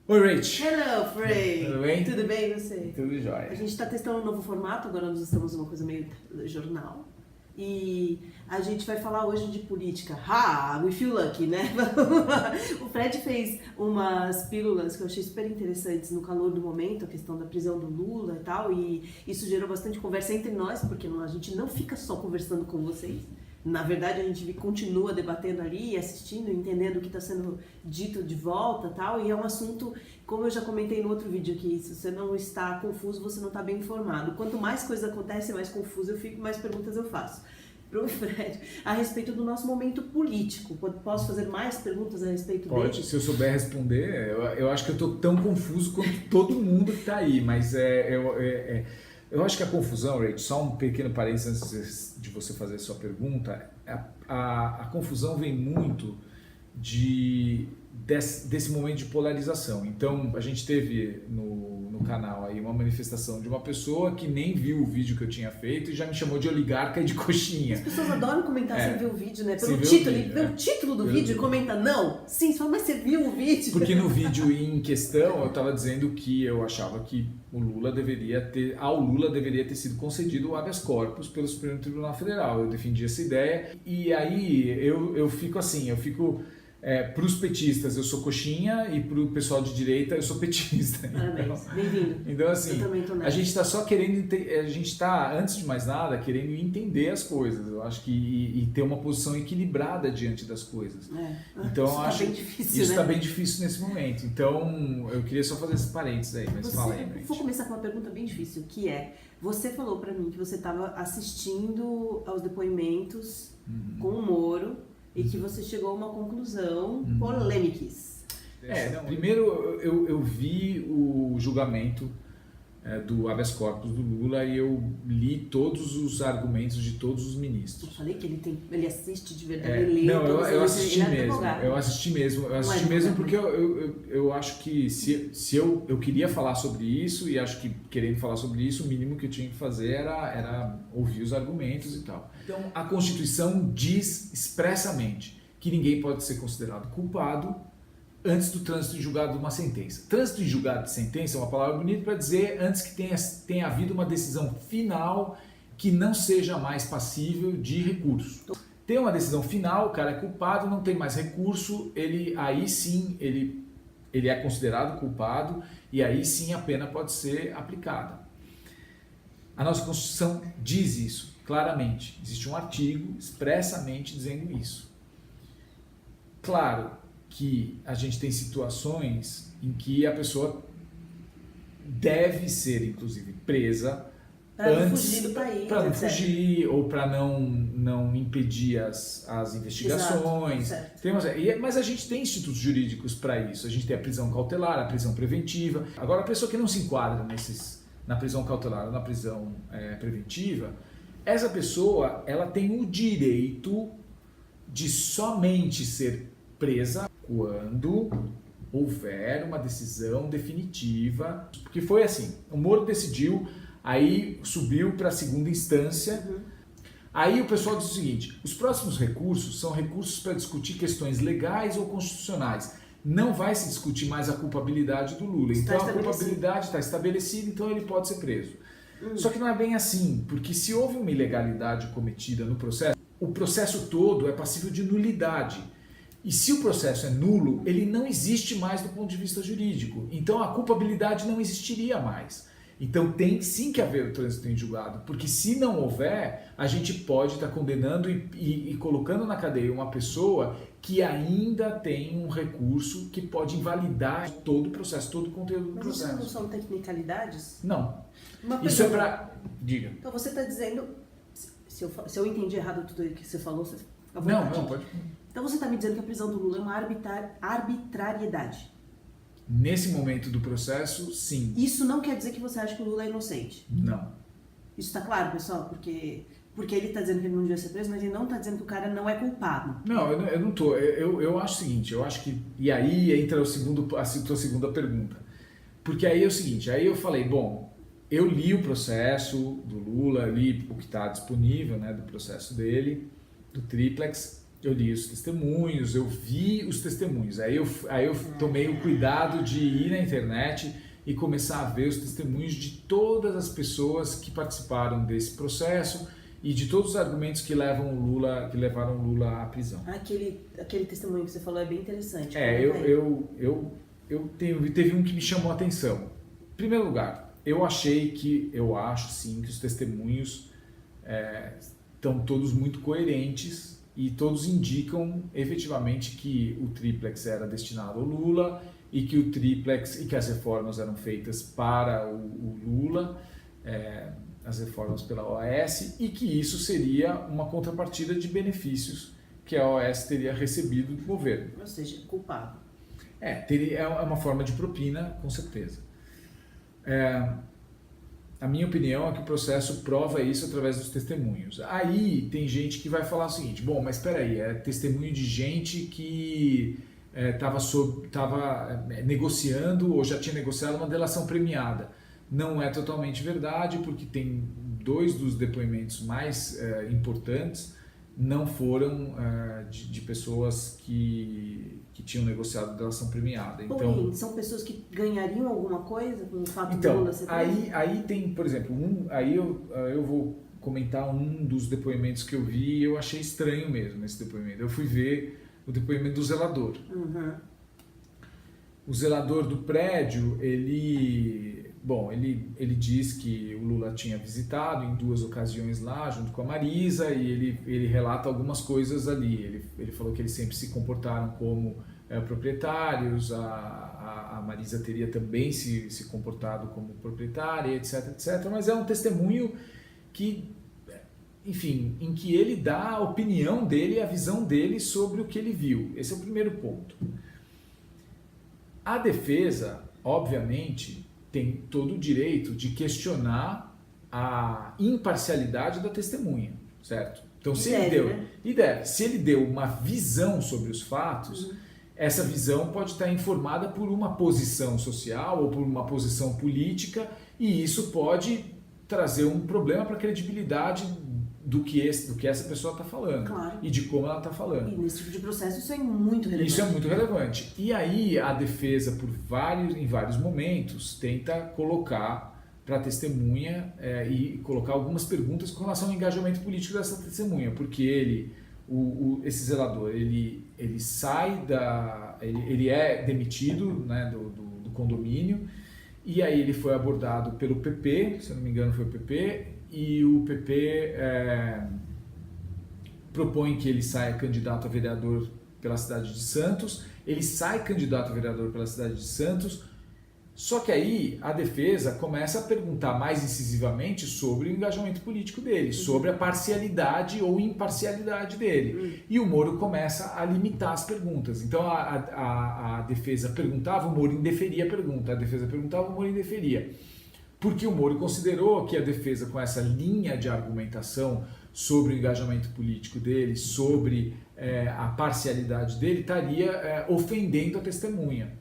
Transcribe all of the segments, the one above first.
Oi, Rach. Hello, Frey! Tudo bem? Tudo bem, você? Tudo A jóia. gente está testando um novo formato, agora nós estamos numa coisa meio jornal. E a gente vai falar hoje de política. We feel lucky, né? O Fred fez umas pílulas que eu achei super interessantes no calor do momento, a questão da prisão do Lula e tal, e isso gerou bastante conversa entre nós, porque a gente não fica só conversando com vocês. Na verdade, a gente continua debatendo ali, assistindo, entendendo o que está sendo dito de volta e tal, e é um assunto, como eu já comentei no outro vídeo aqui, se você não está confuso, você não está bem informado. Quanto mais coisa acontece, mais confuso eu fico, mais perguntas eu faço. Para o Fred, a respeito do nosso momento político. Posso fazer mais perguntas a respeito dele? Pode, se eu souber responder, eu acho que eu estou tão confuso quanto todo mundo que está aí, mas eu acho que a confusão, Rach, só um pequeno parênteses antes de você fazer a sua pergunta, a confusão vem muito desse momento de polarização. Então, a gente teve no canal aí uma manifestação de uma pessoa que nem viu o vídeo que eu tinha feito e já me chamou de oligarca e de coxinha. As pessoas adoram comentar sem ver o vídeo, né? Pelo Sem ver o título, vídeo, ele vê o título do vídeo e comenta não. Sim, você fala, mas você viu o vídeo? Porque no vídeo em questão eu estava dizendo que eu achava que ao Lula deveria ter sido concedido o habeas corpus pelo Supremo Tribunal Federal. Eu defendi essa ideia e aí eu fico assim, para os petistas eu sou coxinha e para o pessoal de direita eu sou petista. Parabéns, bem-vindo. Então assim, Eu também tô nessa. a gente está só querendo, a gente está, antes de mais nada, querendo entender as coisas. Eu acho que e ter uma posição equilibrada diante das coisas. Então isso eu acho tá bem difícil, isso né? está bem difícil nesse momento. Então eu queria só fazer esse parênteses aí, mas fala aí, Vou começar com uma pergunta bem difícil, que é, você falou pra mim que você estava assistindo aos depoimentos com o Moro e que você chegou a uma conclusão polêmica. Primeiro eu vi o julgamento do habeas corpus do Lula e eu li todos os argumentos de todos os ministros. Eu falei que ele assiste de verdade, ele lê Não, todas eu as assisti ele é mesmo. advogado. Eu assisti mesmo porque eu acho que se eu queria falar sobre isso e acho que querendo falar sobre isso, o mínimo que eu tinha que fazer era ouvir os argumentos e tal. Então, a Constituição diz expressamente que ninguém pode ser considerado culpado antes do trânsito em julgado de uma sentença. Trânsito em julgado de sentença é uma palavra bonita para dizer antes que tenha havido uma decisão final que não seja mais passível de recurso. Tem uma decisão final, o cara é culpado, não tem mais recurso, aí sim ele é considerado culpado e aí sim a pena pode ser aplicada. A nossa Constituição diz isso claramente. Existe um artigo expressamente dizendo isso. Claro que a gente tem situações em que a pessoa deve ser, inclusive, presa para não fugir do país, para não etc. fugir ou para não impedir as investigações. Exato, Mas a gente tem institutos jurídicos para isso. A gente tem a prisão cautelar, a prisão preventiva. Agora, a pessoa que não se enquadra na prisão cautelar ou na prisão preventiva, essa pessoa ela tem o direito de somente ser presa quando houver uma decisão definitiva. Porque foi assim, o Moro decidiu, aí subiu para a segunda instância. Aí o pessoal diz o seguinte, os próximos recursos são recursos para discutir questões legais ou constitucionais. Não vai se discutir mais a culpabilidade do Lula. Então a culpabilidade está estabelecida, então ele pode ser preso. Só que não é bem assim, porque se houve uma ilegalidade cometida no processo, o processo todo é passível de nulidade. E se o processo é nulo, ele não existe mais do ponto de vista jurídico. Então a culpabilidade não existiria mais. Então tem sim que haver o trânsito em julgado, porque se não houver, a gente pode estar condenando e colocando na cadeia uma pessoa que ainda tem um recurso que pode invalidar todo o processo, todo o conteúdo do processo. Mas isso não são tecnicalidades? Não. Uma Isso é pergunta. para... Diga. Então você está dizendo, se eu entendi errado tudo que você falou, você fica à Não, vontade. pode... Então você está me dizendo que a prisão do Lula é uma arbitrariedade. Nesse momento do processo, sim. Isso não quer dizer que você acha que o Lula é inocente. Não. Isso está claro, pessoal? Porque ele está dizendo que ele não devia ser preso, mas ele não está dizendo que o cara não é culpado. Não, eu não tô. Eu acho o seguinte, eu acho que... E aí entra a tua segunda pergunta. Porque aí é o seguinte, aí eu falei, bom, eu li o processo do Lula, li o que está disponível, né, do processo dele, do Triplex, Eu li os testemunhos, eu vi os testemunhos. Aí eu tomei o cuidado de ir na internet e começar a ver os testemunhos de todas as pessoas que participaram desse processo e de todos os argumentos que levaram o Lula à prisão. Aquele testemunho que você falou é bem interessante. Teve um que me chamou a atenção. Em primeiro lugar, eu acho sim que os testemunhos estão todos muito coerentes e todos indicam efetivamente que o triplex era destinado ao Lula e que as reformas eram feitas para o Lula, as reformas pela OAS, e que isso seria uma contrapartida de benefícios que a OAS teria recebido do governo. Ou seja, culpado. É uma forma de propina, com certeza. A minha opinião é que o processo prova isso através dos testemunhos. Aí tem gente que vai falar o seguinte: bom, mas espera aí, é testemunho de gente que estava negociando ou já tinha negociado uma delação premiada. Não é totalmente verdade, porque tem 2 dos depoimentos mais importantes não foram de pessoas que tinham negociado delação premiada. Então, são pessoas que ganhariam alguma coisa com o fato de Lula ser preso? Aí tem, por exemplo, eu vou comentar um dos depoimentos que eu vi e eu achei estranho mesmo esse depoimento. Eu fui ver o depoimento do zelador. Uhum. O zelador do prédio, ele diz que o Lula tinha visitado em 2 ocasiões lá, junto com a Marisa, e ele relata algumas coisas ali. Ele falou que eles sempre se comportaram como proprietários, a Marisa teria também se comportado como proprietária, etc, etc. Mas é um testemunho que, enfim, em que ele dá a opinião dele, a visão dele sobre o que ele viu. Esse é o primeiro ponto. A defesa, obviamente, tem todo o direito de questionar a imparcialidade da testemunha, certo? Então, se ele deu uma visão sobre os fatos, essa visão pode estar informada por uma posição social ou por uma posição política, e isso pode trazer um problema para a credibilidade do que essa pessoa está falando, claro, e de como ela está falando. E nesse tipo de processo isso é muito relevante. Isso é muito relevante. E aí a defesa, em vários momentos, tenta colocar para a testemunha e colocar algumas perguntas com relação ao engajamento político dessa testemunha, porque esse zelador, ele é demitido, né, do condomínio, e aí ele foi abordado pelo PP, se eu não me engano foi o PP, e o PP propõe que ele saia candidato a vereador pela cidade de Santos. Ele sai candidato a vereador pela cidade de Santos, só que aí a defesa começa a perguntar mais incisivamente sobre o engajamento político dele, sobre a parcialidade ou imparcialidade dele. E o Moro começa a limitar as perguntas. Então a defesa perguntava, o Moro indeferia a pergunta, a defesa perguntava, o Moro indeferia. Porque o Moro considerou que a defesa, com essa linha de argumentação sobre o engajamento político dele, sobre a parcialidade dele, estaria ofendendo a testemunha.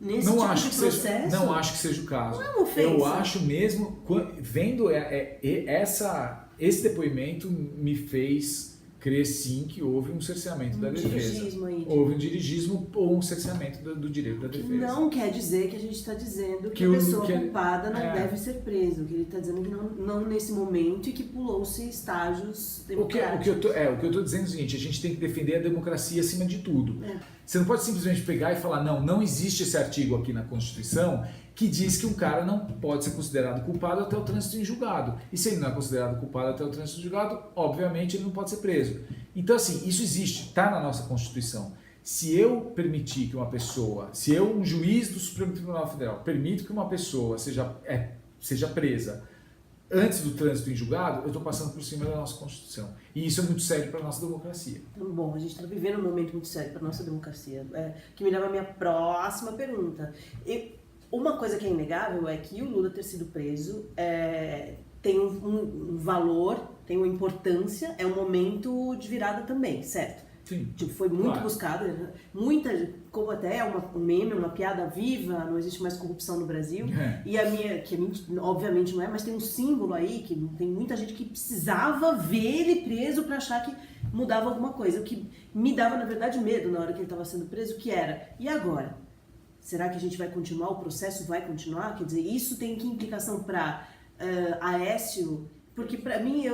Não acho que seja o caso. Não é uma ofensa. Eu acho mesmo, vendo esse depoimento, me fez crer sim que houve um cerceamento da defesa. Houve um dirigismo ou um cerceamento do direito da defesa. Não quer dizer que a gente está dizendo que a pessoa culpada não deve ser presa. O que ele está dizendo é que não nesse momento e que pulou-se estágios democráticos. O que eu estou dizendo é o seguinte: a gente tem que defender a democracia acima de tudo. Você não pode simplesmente pegar e falar, não existe esse artigo aqui na Constituição que diz que um cara não pode ser considerado culpado até o trânsito em julgado. E se ele não é considerado culpado até o trânsito em julgado, obviamente ele não pode ser preso. Então, assim, isso existe, está na nossa Constituição. Se eu permitir que uma pessoa, um juiz do Supremo Tribunal Federal, permite que uma pessoa seja presa antes do trânsito em julgado, eu estou passando por cima da nossa Constituição. E isso é muito sério para a nossa democracia. Bom, a gente está vivendo um momento muito sério para a nossa democracia, que me leva à minha próxima pergunta. Uma coisa que é inegável é que o Lula ter sido preso tem um valor, tem uma importância, é um momento de virada também, certo? Sim. Foi muito buscado, como até é um meme, uma piada viva, não existe mais corrupção no Brasil. E a minha, que obviamente não é, mas tem um símbolo aí, que tem muita gente que precisava ver ele preso para achar mudava alguma coisa. O que me dava, na verdade, medo na hora que ele estava sendo preso, que era, e agora? Será que a gente vai continuar? O processo vai continuar? Quer dizer, isso tem que implicação para Aécio? Porque pra mim,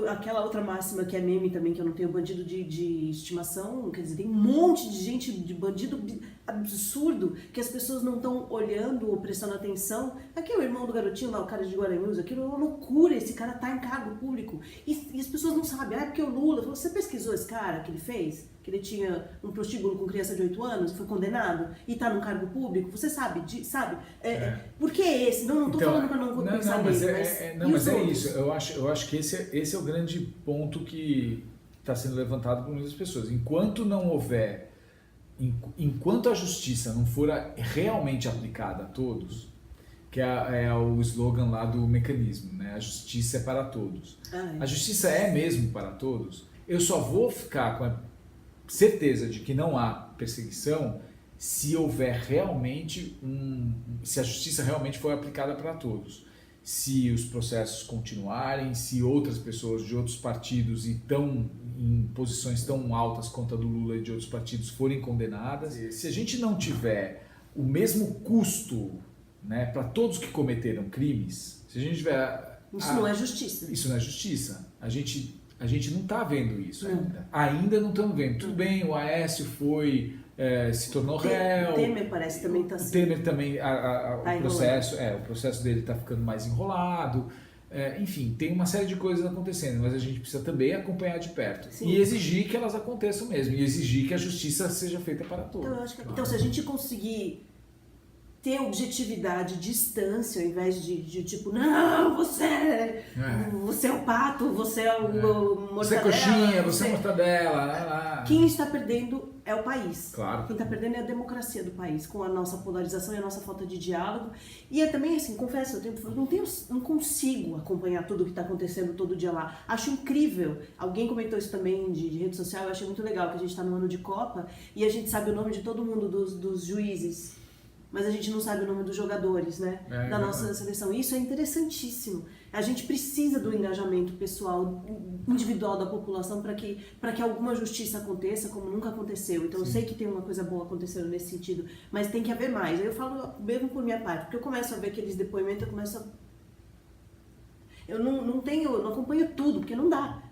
aquela outra máxima que é meme também, que eu não tenho bandido de estimação, quer dizer, tem um monte de gente, de bandido absurdo, que as pessoas não estão olhando ou prestando atenção. Aqui é o irmão do garotinho lá, o cara de Guaranhuns, aquilo é uma loucura, esse cara tá em cargo público. E as pessoas não sabem, porque o Lula, você pesquisou esse cara que ele fez? Que ele tinha um prostíbulo com criança de 8 anos, foi condenado e está no cargo público, você sabe? Por que esse? Não estou falando para não pensar nele, mas é isso. Eu acho que esse é o grande ponto que está sendo levantado por muitas pessoas. Enquanto não houver, enquanto a justiça não for realmente aplicada a todos, que é o slogan lá do mecanismo, né? A justiça é para todos. A justiça é mesmo para todos. Eu só vou ficar com a certeza de que não há perseguição se houver realmente se a justiça realmente for aplicada para todos. Se os processos continuarem, se outras pessoas de outros partidos e estão em posições tão altas quanto a do Lula e de outros partidos forem condenadas. Se a gente não tiver o mesmo custo, né, para todos que cometeram crimes, se a gente tiver... Isso não é justiça. Isso não é justiça. A gente não está vendo isso ainda. Ainda não estamos vendo. Tudo bem, o Aécio se tornou réu. O Temer parece também está assim. O Temer também, o processo dele está ficando mais enrolado. Enfim, tem uma série de coisas acontecendo, mas a gente precisa também acompanhar de perto. Sim. E exigir que elas aconteçam mesmo. E exigir que a justiça seja feita para todos. Então, se a gente conseguir ter objetividade, distância, ao invés de tipo, não, você é o pato, você é o mortadela. Você é coxinha, você é mortadela. Quem está perdendo é o país. Claro. Quem está perdendo é a democracia do país, com a nossa polarização e a nossa falta de diálogo. E também, assim, confesso, eu não consigo acompanhar tudo o que está acontecendo todo dia lá. Acho incrível. Alguém comentou isso também de rede social, eu achei muito legal, que a gente está no ano de Copa e a gente sabe o nome de todo mundo dos juízes. Mas a gente não sabe o nome dos jogadores, né? Da nossa seleção. Isso é interessantíssimo. A gente precisa do engajamento pessoal, individual da população para que alguma justiça aconteça, como nunca aconteceu. Então, Sim. Eu sei que tem uma coisa boa acontecendo nesse sentido, mas tem que haver mais. Eu falo mesmo por minha parte, porque eu começo a ver aqueles depoimentos, eu não acompanho tudo, porque não dá.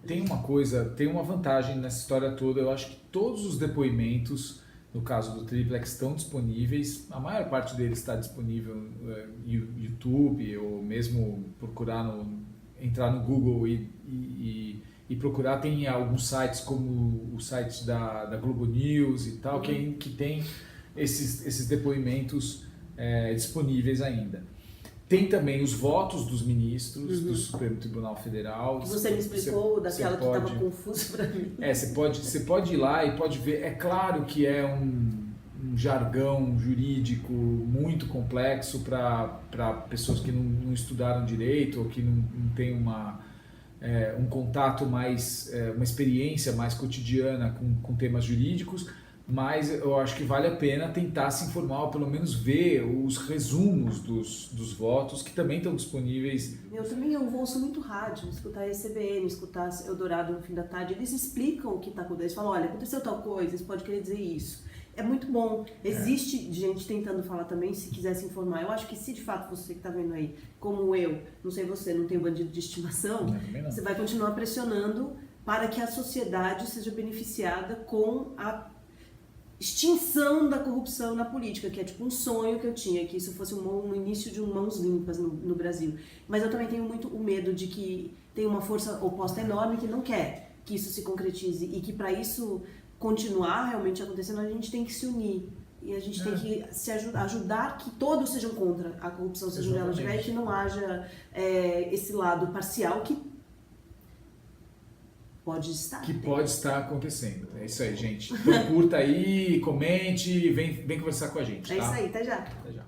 Tem uma vantagem nessa história toda. Eu acho que todos os depoimentos, no caso do Triplex, estão disponíveis. A maior parte deles está disponível no YouTube, ou mesmo entrar no Google e procurar. Tem alguns sites, como o site da Globo News e tal, que tem esses depoimentos disponíveis ainda. Tem também os votos dos ministros do Supremo Tribunal Federal. Que você me explicou, daquela que estava confusa para mim. Você pode ir lá e pode ver. É claro que é um jargão jurídico muito complexo para pessoas que não estudaram direito ou que não têm um contato mais, uma experiência mais cotidiana com temas jurídicos. Mas eu acho que vale a pena tentar se informar, ou pelo menos ver os resumos dos votos, que também estão disponíveis. Eu ouço muito rádio, escutar a CBN, escutar Eldorado no fim da tarde. Eles explicam o que está acontecendo. Eles falam, olha, aconteceu tal coisa, isso pode querer dizer isso. É muito bom. Existe gente tentando falar também, se quiser se informar. Eu acho que se de fato você que está vendo aí, como eu, não sei você, não tem bandido de estimação, você vai continuar pressionando para que a sociedade seja beneficiada com a extinção da corrupção na política, que é tipo um sonho que eu tinha, que isso fosse um início de mãos limpas no Brasil. Mas eu também tenho muito o medo de que tem uma força oposta enorme que não quer que isso se concretize e que para isso continuar realmente acontecendo, a gente tem que se unir. E a gente tem que se ajudar que todos sejam contra a corrupção, seja onde ela estiver, e que não haja esse lado parcial que pode estar acontecendo. É isso aí, gente. Então curta aí, comente, vem conversar com a gente. É isso aí, até já. Até já.